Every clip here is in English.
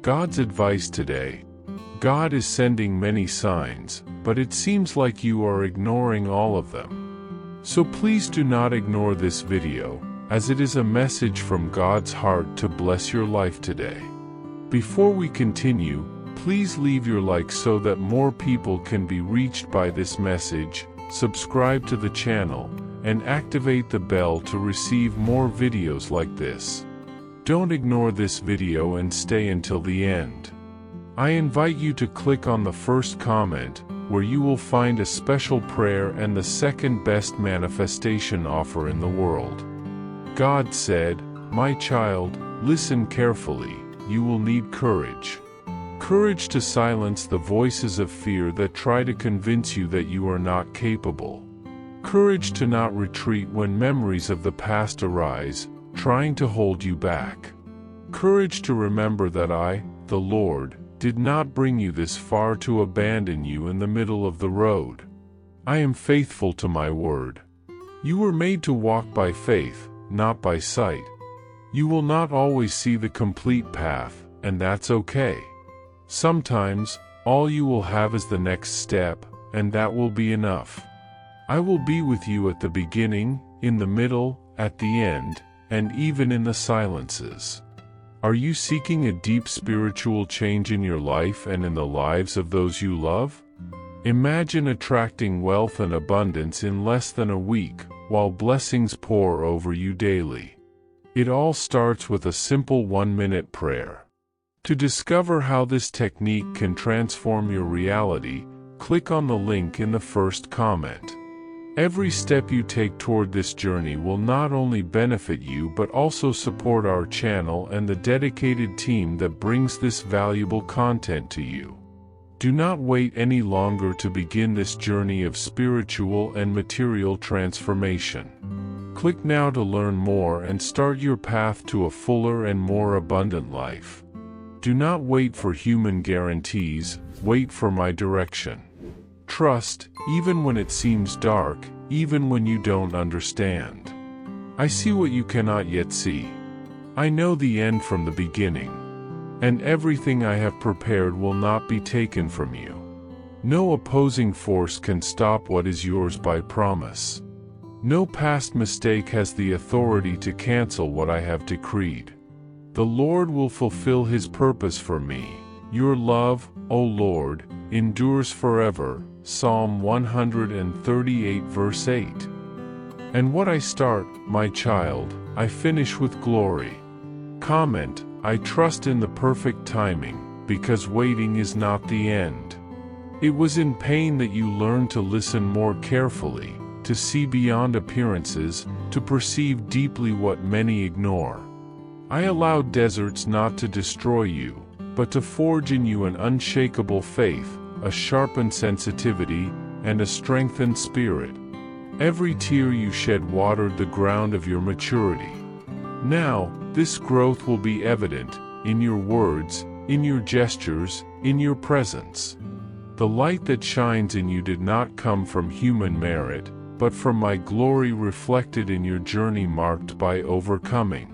God's advice today. God is sending many signs, but it seems like you are ignoring all of them. So please do not ignore this video, as it is a message from God's heart to bless your life today. Before we continue, please leave your like so that more people can be reached by this message, subscribe to the channel, and activate the bell to receive more videos like this. Don't ignore this video and stay until the end. I invite you to click on the first comment, where you will find a special prayer and the second best manifestation offer in the world. God said, "My child, listen carefully, you will need courage. Courage to silence the voices of fear that try to convince you that you are not capable. Courage to not retreat when memories of the past arise, trying to hold you back. Courage to remember that I, the Lord, did not bring you this far to abandon you in the middle of the road. I am faithful to my word. You were made to walk by faith, not by sight. You will not always see the complete path, and that's okay. Sometimes, all you will have is the next step, and that will be enough. I will be with you at the beginning, in the middle, at the end, and even in the silences." Are you seeking a deep spiritual change in your life and in the lives of those you love? Imagine attracting wealth and abundance in less than a week, while blessings pour over you daily. It all starts with a simple 1-minute prayer. To discover how this technique can transform your reality, click on the link in the first comment. Every step you take toward this journey will not only benefit you but also support our channel and the dedicated team that brings this valuable content to you. Do not wait any longer to begin this journey of spiritual and material transformation. Click now to learn more and start your path to a fuller and more abundant life. Do not wait for human guarantees, wait for my direction. Trust, even when it seems dark, even when you don't understand. I see what you cannot yet see. I know the end from the beginning. And everything I have prepared will not be taken from you. No opposing force can stop what is yours by promise. No past mistake has the authority to cancel what I have decreed. The Lord will fulfill His purpose for me. Your love, O Lord, endures forever. Psalm 138 verse 8. And what I start, my child, I finish with glory. Comment, I trust in the perfect timing, because waiting is not the end. It was in pain that you learned to listen more carefully, to see beyond appearances, to perceive deeply what many ignore. I allowed deserts not to destroy you, but to forge in you an unshakable faith, a sharpened sensitivity, and a strengthened spirit. Every tear you shed watered the ground of your maturity. Now, this growth will be evident, in your words, in your gestures, in your presence. The light that shines in you did not come from human merit, but from my glory reflected in your journey marked by overcoming.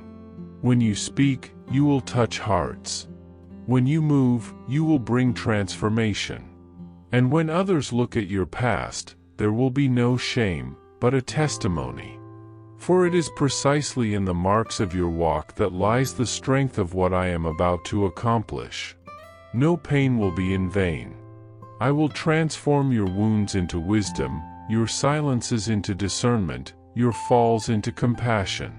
When you speak, you will touch hearts. When you move, you will bring transformation. And when others look at your past, there will be no shame, but a testimony. For it is precisely in the marks of your walk that lies the strength of what I am about to accomplish. No pain will be in vain. I will transform your wounds into wisdom, your silences into discernment, your falls into compassion.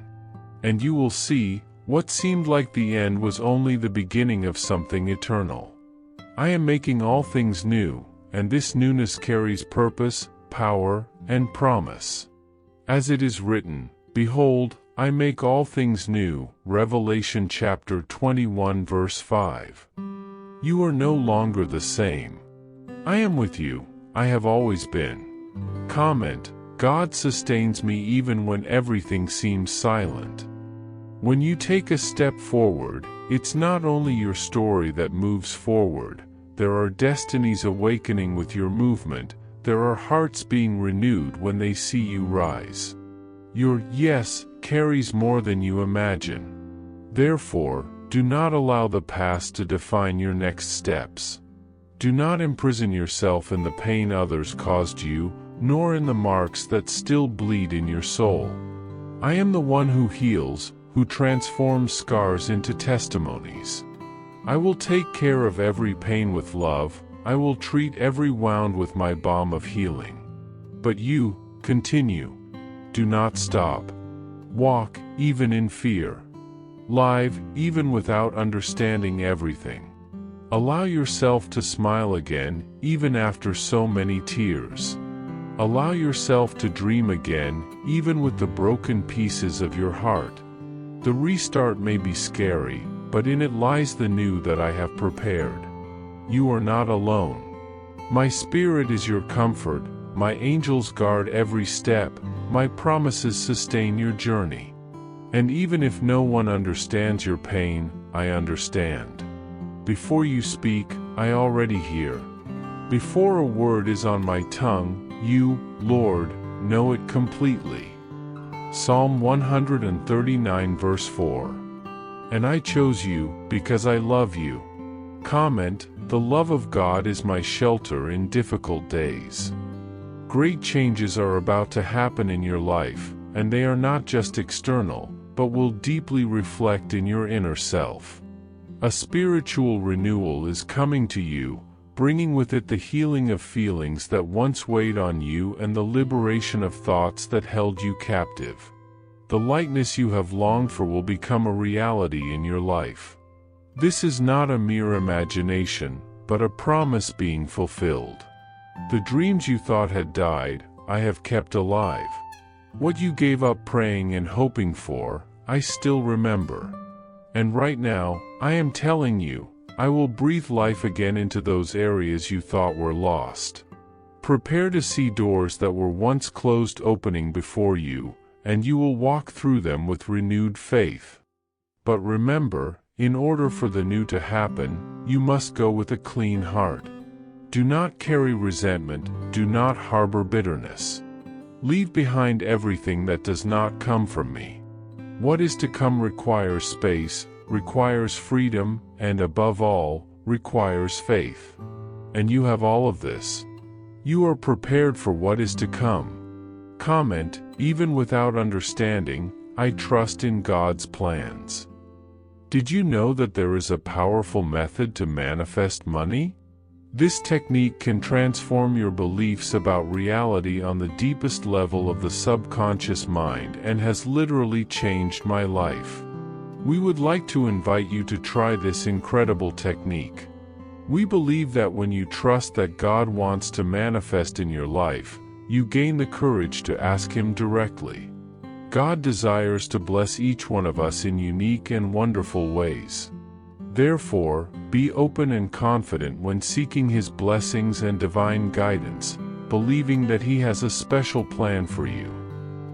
And you will see, what seemed like the end was only the beginning of something eternal. I am making all things new, and this newness carries purpose, power, and promise. As it is written, "Behold, I make all things new." Revelation chapter 21 verse 5. You are no longer the same. I am with you, I have always been. Comment, God sustains me even when everything seems silent. When you take a step forward, it's not only your story that moves forward. There are destinies awakening with your movement, there are hearts being renewed when they see you rise. Your yes carries more than you imagine. Therefore, Do not allow the past to define your next steps. Do not imprison yourself in the pain others caused you, nor in the marks that still bleed in your soul. I am the one who heals, who transforms scars into testimonies. I will take care of every pain with love. I will treat every wound with my balm of healing. But you, continue. Do not stop. Walk, even in fear. Live, even without understanding everything. Allow yourself to smile again, even after so many tears. Allow yourself to dream again, even with the broken pieces of your heart. The restart may be scary, but in it lies the new that I have prepared. You are not alone. My spirit is your comfort, my angels guard every step, my promises sustain your journey. And even if no one understands your pain, I understand. Before you speak, I already hear. Before a word is on my tongue, you, Lord, know it completely. Psalm 139 verse 4. And I chose you, because I love you. Comment, the love of God is my shelter in difficult days. Great changes are about to happen in your life, and they are not just external, but will deeply reflect in your inner self. A spiritual renewal is coming to you, bringing with it the healing of feelings that once weighed on you and the liberation of thoughts that held you captive. The lightness you have longed for will become a reality in your life. This is not a mere imagination, but a promise being fulfilled. The dreams you thought had died, I have kept alive. What you gave up praying and hoping for, I still remember. And right now, I am telling you, I will breathe life again into those areas you thought were lost. Prepare to see doors that were once closed opening before you, and you will walk through them with renewed faith. But remember, in order for the new to happen, you must go with a clean heart. Do not carry resentment, do not harbor bitterness. Leave behind everything that does not come from me. What is to come requires space, requires freedom, and above all, requires faith. And you have all of this. You are prepared for what is to come. Comment, even without understanding, I trust in God's plans. Did you know that there is a powerful method to manifest money? This technique can transform your beliefs about reality on the deepest level of the subconscious mind and has literally changed my life. We would like to invite you to try this incredible technique. We believe that when you trust that God wants to manifest in your life, you gain the courage to ask Him directly. God desires to bless each one of us in unique and wonderful ways. Therefore, be open and confident when seeking His blessings and divine guidance, believing that He has a special plan for you.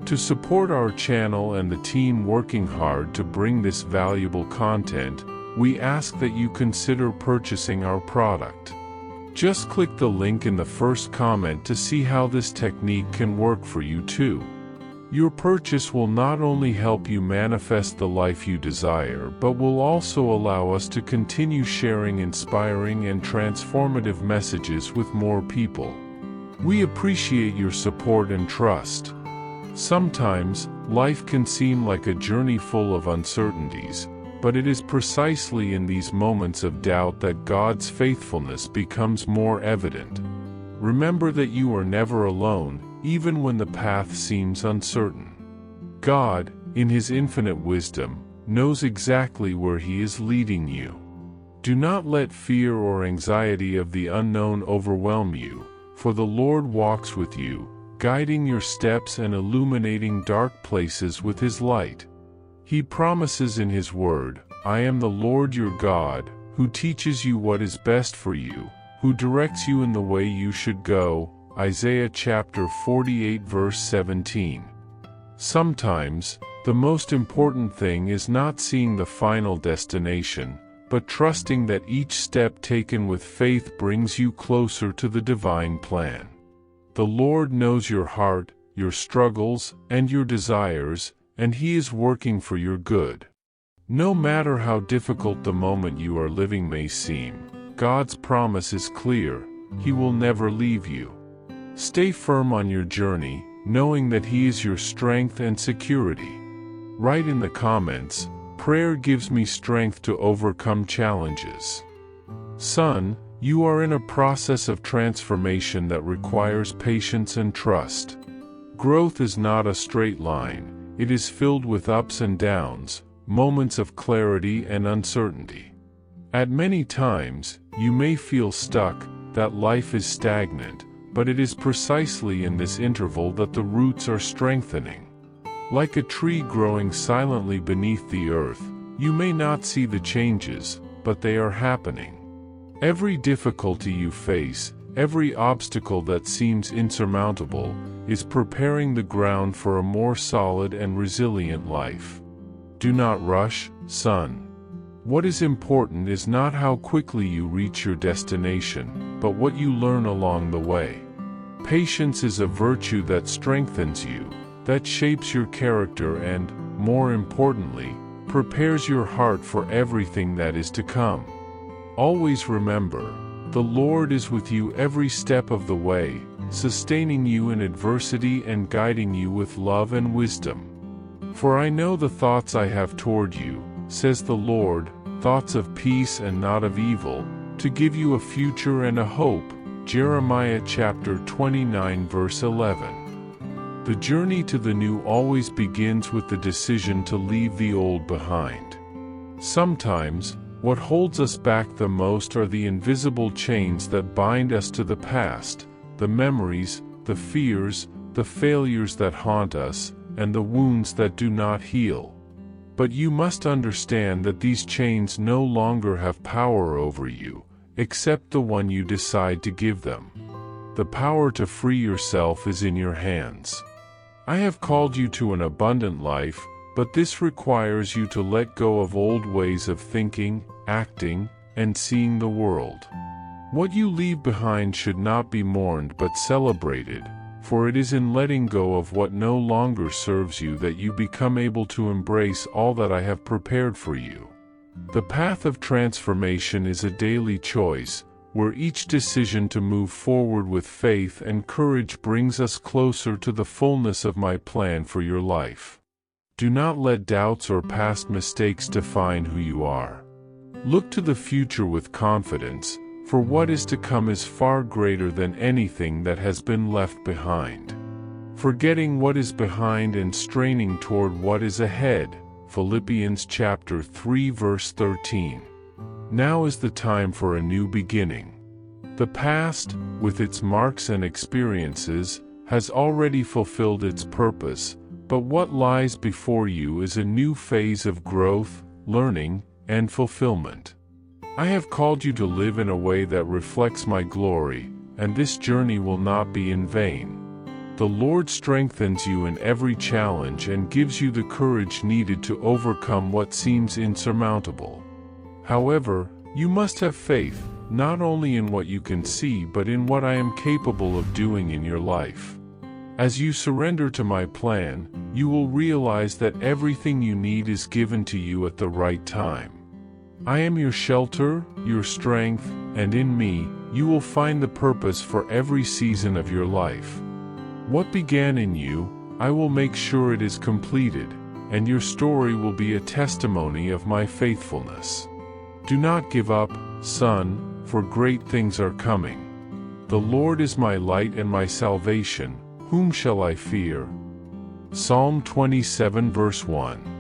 To support our channel and the team working hard to bring this valuable content, we ask that you consider purchasing our product. Just click the link in the first comment to see how this technique can work for you too. Your purchase will not only help you manifest the life you desire, but will also allow us to continue sharing inspiring and transformative messages with more people. We appreciate your support and trust. Sometimes, life can seem like a journey full of uncertainties, but it is precisely in these moments of doubt that God's faithfulness becomes more evident. Remember that you are never alone, even when the path seems uncertain. God, in His infinite wisdom, knows exactly where He is leading you. Do not let fear or anxiety of the unknown overwhelm you, for the Lord walks with you, guiding your steps and illuminating dark places with His light. He promises in His word, I am the Lord your God, who teaches you what is best for you, who directs you in the way you should go. Isaiah chapter 48 verse 17. Sometimes, the most important thing is not seeing the final destination, but trusting that each step taken with faith brings you closer to the divine plan. The Lord knows your heart, your struggles, and your desires, and He is working for your good. No matter how difficult the moment you are living may seem, God's promise is clear: He will never leave you. Stay firm on your journey, knowing that He is your strength and security. Write in the comments, "Prayer gives me strength to overcome challenges." Son, you are in a process of transformation that requires patience and trust. Growth is not a straight line, it is filled with ups and downs, moments of clarity and uncertainty. At many times, you may feel stuck, that life is stagnant, but it is precisely in this interval that the roots are strengthening. Like a tree growing silently beneath the earth, you may not see the changes, but they are happening. Every difficulty you face, every obstacle that seems insurmountable, is preparing the ground for a more solid and resilient life. Do not rush, son. What is important is not how quickly you reach your destination, but what you learn along the way. Patience is a virtue that strengthens you, that shapes your character and, more importantly, prepares your heart for everything that is to come. Always remember, the Lord is with you every step of the way, sustaining you in adversity and guiding you with love and wisdom. For I know the thoughts I have toward you, says the Lord, thoughts of peace and not of evil, to give you a future and a hope. Jeremiah chapter 29 verse 11. The journey to the new always begins with the decision to leave the old behind. Sometimes, what holds us back the most are the invisible chains that bind us to the past, the memories, the fears, the failures that haunt us, and the wounds that do not heal. But you must understand that these chains no longer have power over you, except the one you decide to give them. The power to free yourself is in your hands. I have called you to an abundant life, but this requires you to let go of old ways of thinking, acting, and seeing the world. What you leave behind should not be mourned but celebrated, for it is in letting go of what no longer serves you that you become able to embrace all that I have prepared for you. The path of transformation is a daily choice, where each decision to move forward with faith and courage brings us closer to the fullness of my plan for your life. Do not let doubts or past mistakes define who you are. Look to the future with confidence, for what is to come is far greater than anything that has been left behind. Forgetting what is behind and straining toward what is ahead. Philippians chapter 3 verse 13. Now is the time for a new beginning. The past, with its marks and experiences, has already fulfilled its purpose, but what lies before you is a new phase of growth, learning, and fulfillment. I have called you to live in a way that reflects my glory, and this journey will not be in vain. The Lord strengthens you in every challenge and gives you the courage needed to overcome what seems insurmountable. However, you must have faith, not only in what you can see but in what I am capable of doing in your life. As you surrender to my plan, you will realize that everything you need is given to you at the right time. I am your shelter, your strength, and in me, you will find the purpose for every season of your life. What began in you, I will make sure it is completed, and your story will be a testimony of my faithfulness. Do not give up, son, for great things are coming. The Lord is my light and my salvation, whom shall I fear? Psalm 27 verse 1.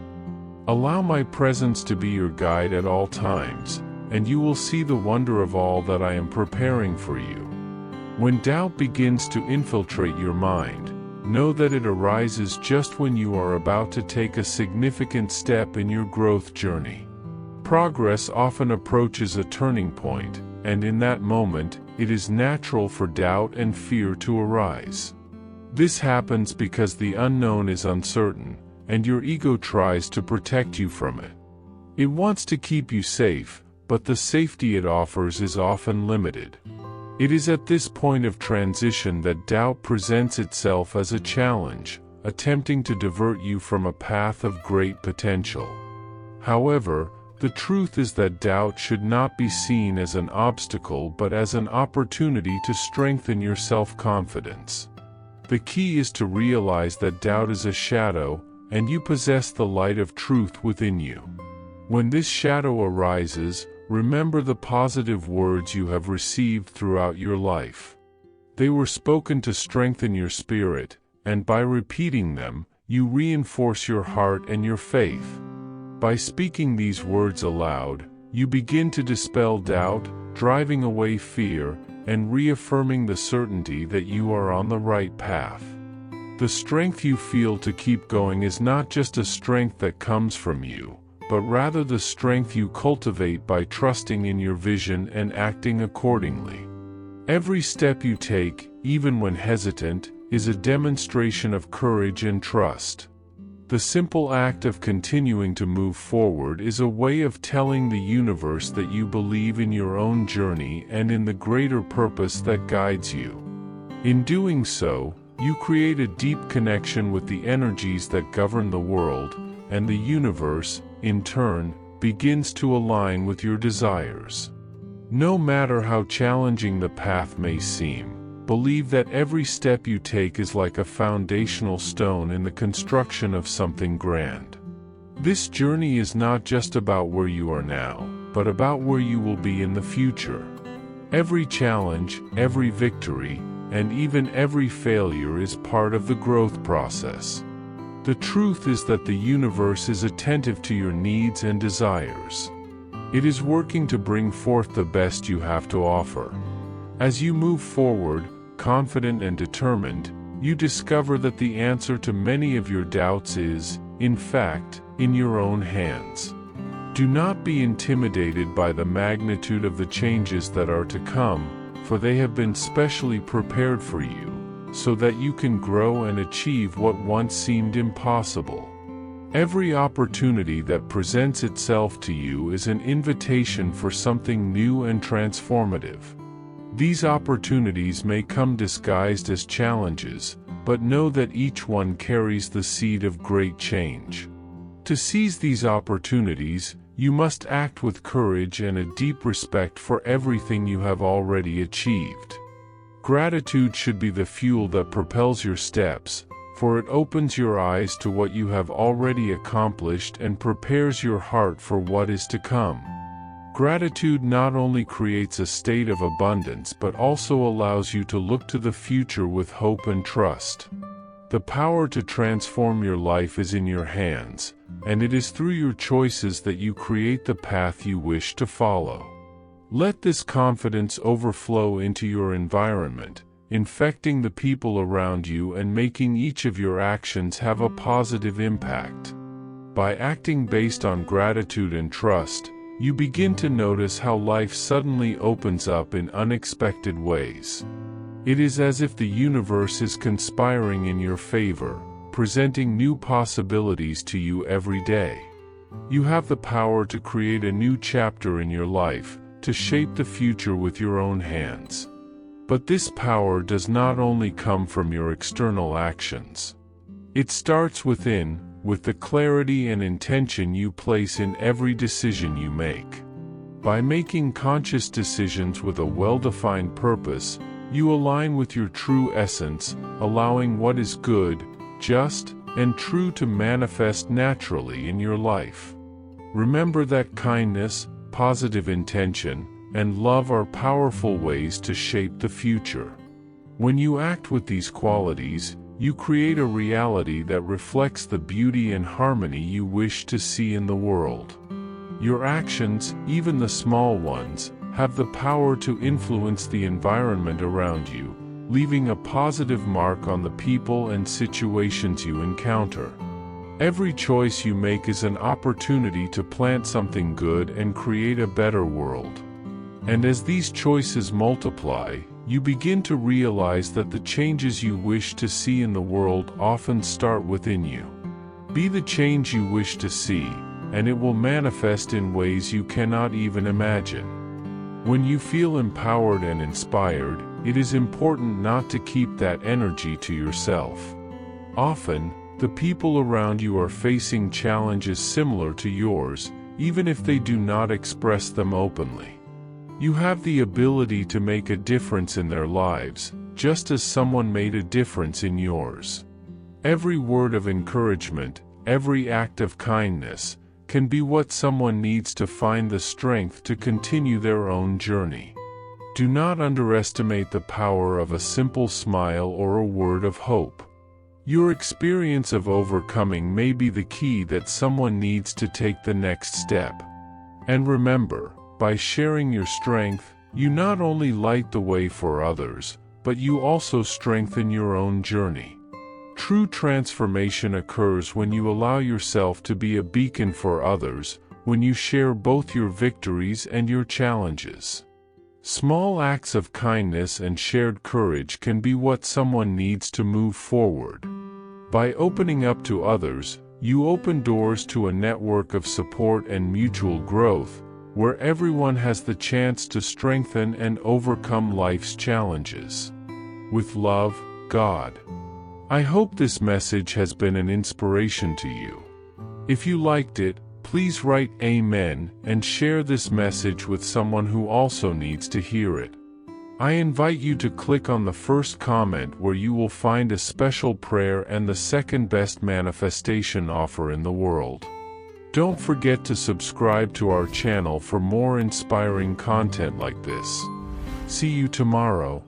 Allow my presence to be your guide at all times, and you will see the wonder of all that I am preparing for you. When doubt begins to infiltrate your mind, know that it arises just when you are about to take a significant step in your growth journey. Progress often approaches a turning point, and in that moment, it is natural for doubt and fear to arise. This happens because the unknown is uncertain, and your ego tries to protect you from it. It wants to keep you safe, but the safety it offers is often limited. It is at this point of transition that doubt presents itself as a challenge, attempting to divert you from a path of great potential. However, the truth is that doubt should not be seen as an obstacle but as an opportunity to strengthen your self-confidence. The key is to realize that doubt is a shadow, and you possess the light of truth within you. When this shadow arises, remember the positive words you have received throughout your life. They were spoken to strengthen your spirit, and by repeating them, you reinforce your heart and your faith. By speaking these words aloud, you begin to dispel doubt, driving away fear, and reaffirming the certainty that you are on the right path. The strength you feel to keep going is not just a strength that comes from you, but rather the strength you cultivate by trusting in your vision and acting accordingly. Every step you take, even when hesitant, is a demonstration of courage and trust. The simple act of continuing to move forward is a way of telling the universe that you believe in your own journey and in the greater purpose that guides you. In doing so, you create a deep connection with the energies that govern the world, and the universe, in turn, begins to align with your desires. No matter how challenging the path may seem, believe that every step you take is like a foundational stone in the construction of something grand. This journey is not just about where you are now, but about where you will be in the future. Every challenge, every victory, and even every failure is part of the growth process. The truth is that the universe is attentive to your needs and desires. It is working to bring forth the best you have to offer. As you move forward, confident and determined, you discover that the answer to many of your doubts is, in fact, in your own hands. Do not be intimidated by the magnitude of the changes that are to come, for they have been specially prepared for you, so that you can grow and achieve what once seemed impossible. Every opportunity that presents itself to you is an invitation for something new and transformative. These opportunities may come disguised as challenges, but know that each one carries the seed of great change. To seize these opportunities, you must act with courage and a deep respect for everything you have already achieved. Gratitude should be the fuel that propels your steps, for it opens your eyes to what you have already accomplished and prepares your heart for what is to come. Gratitude not only creates a state of abundance but also allows you to look to the future with hope and trust. The power to transform your life is in your hands, and it is through your choices that you create the path you wish to follow. Let this confidence overflow into your environment, infecting the people around you and making each of your actions have a positive impact. By acting based on gratitude and trust, you begin to notice how life suddenly opens up in unexpected ways. It is as if the universe is conspiring in your favor, presenting new possibilities to you every day. You have the power to create a new chapter in your life, to shape the future with your own hands. But this power does not only come from your external actions. It starts within, with the clarity and intention you place in every decision you make. By making conscious decisions with a well-defined purpose, you align with your true essence, allowing what is good, just, and true to manifest naturally in your life. Remember that kindness, positive intention, and love are powerful ways to shape the future. When you act with these qualities, you create a reality that reflects the beauty and harmony you wish to see in the world. Your actions, even the small ones, have the power to influence the environment around you, leaving a positive mark on the people and situations you encounter. Every choice you make is an opportunity to plant something good and create a better world. And as these choices multiply, you begin to realize that the changes you wish to see in the world often start within you. Be the change you wish to see, and it will manifest in ways you cannot even imagine. When you feel empowered and inspired, it is important not to keep that energy to yourself. Often, The people around you are facing challenges similar to yours, even if they do not express them openly. You have the ability to make a difference in their lives, just as someone made a difference in yours. Every word of encouragement, every act of kindness, can be what someone needs to find the strength to continue their own journey. Do not underestimate the power of a simple smile or a word of hope. Your experience of overcoming may be the key that someone needs to take the next step. And remember, by sharing your strength, you not only light the way for others, but you also strengthen your own journey. True transformation occurs when you allow yourself to be a beacon for others, when you share both your victories and your challenges. Small acts of kindness and shared courage can be what someone needs to move forward. By opening up to others, you open doors to a network of support and mutual growth, where everyone has the chance to strengthen and overcome life's challenges. With love, God. I hope this message has been an inspiration to you. If you liked it, please write Amen and share this message with someone who also needs to hear it. I invite you to click on the first comment where you will find a special prayer and the second best manifestation offer in the world. Don't forget to subscribe to our channel for more inspiring content like this. See you tomorrow.